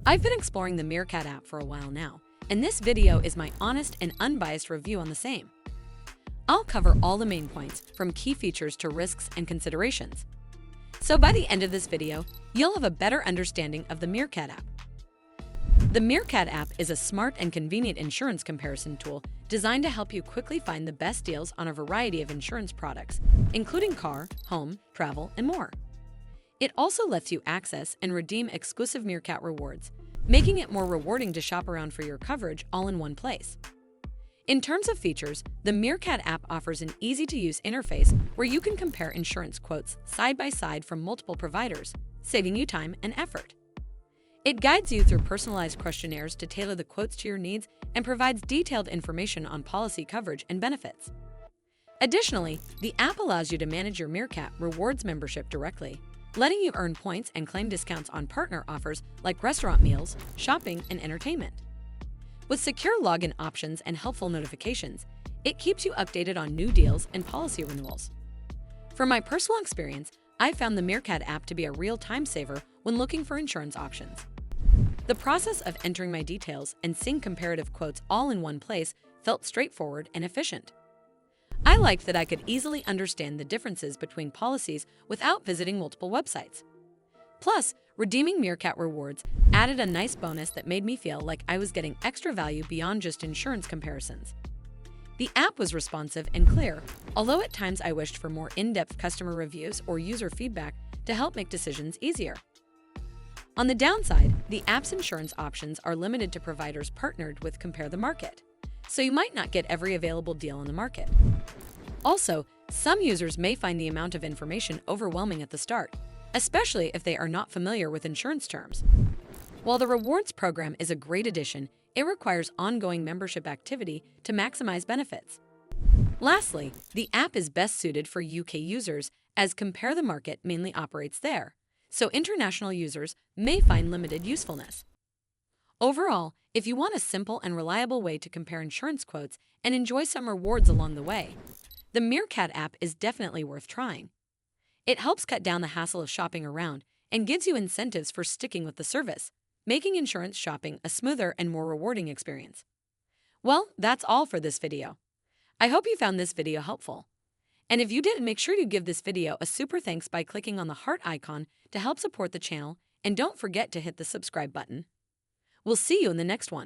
I've been exploring the Meerkat app for a while now, and this video is my honest and unbiased review on the same. I'll cover all the main points, from key features to risks and considerations. So by the end of this video, you'll have a better understanding of the Meerkat app. The Meerkat app is a smart and convenient insurance comparison tool designed to help you quickly find the best deals on a variety of insurance products, including car, home, travel, and more. It also lets you access and redeem exclusive Meerkat rewards, making it more rewarding to shop around for your coverage all in one place. In terms of features, the Meerkat app offers an easy-to-use interface where you can compare insurance quotes side by side from multiple providers, saving you time and effort. It guides you through personalized questionnaires to tailor the quotes to your needs and provides detailed information on policy coverage and benefits. Additionally, the app allows you to manage your Meerkat Rewards membership directly, letting you earn points and claim discounts on partner offers like restaurant meals, shopping, and entertainment. With secure login options and helpful notifications, it keeps you updated on new deals and policy renewals. From my personal experience, I found the Meerkat app to be a real time saver when looking for insurance options. The process of entering my details and seeing comparative quotes all in one place felt straightforward and efficient. I liked that I could easily understand the differences between policies without visiting multiple websites. Plus, redeeming Meerkat rewards added a nice bonus that made me feel like I was getting extra value beyond just insurance comparisons. The app was responsive and clear, although at times I wished for more in-depth customer reviews or user feedback to help make decisions easier. On the downside, the app's insurance options are limited to providers partnered with Compare the Market, so you might not get every available deal on the market. Also, some users may find the amount of information overwhelming at the start, especially if they are not familiar with insurance terms. While the rewards program is a great addition, it requires ongoing membership activity to maximize benefits. Lastly, the app is best suited for UK users as Compare the Market mainly operates there, so international users may find limited usefulness. Overall, if you want a simple and reliable way to compare insurance quotes and enjoy some rewards along the way, the Meerkat app is definitely worth trying. It helps cut down the hassle of shopping around and gives you incentives for sticking with the service, making insurance shopping a smoother and more rewarding experience. Well, that's all for this video. I hope you found this video helpful. And if you did, make sure you give this video a super thanks by clicking on the heart icon to help support the channel, and don't forget to hit the subscribe button. We'll see you in the next one.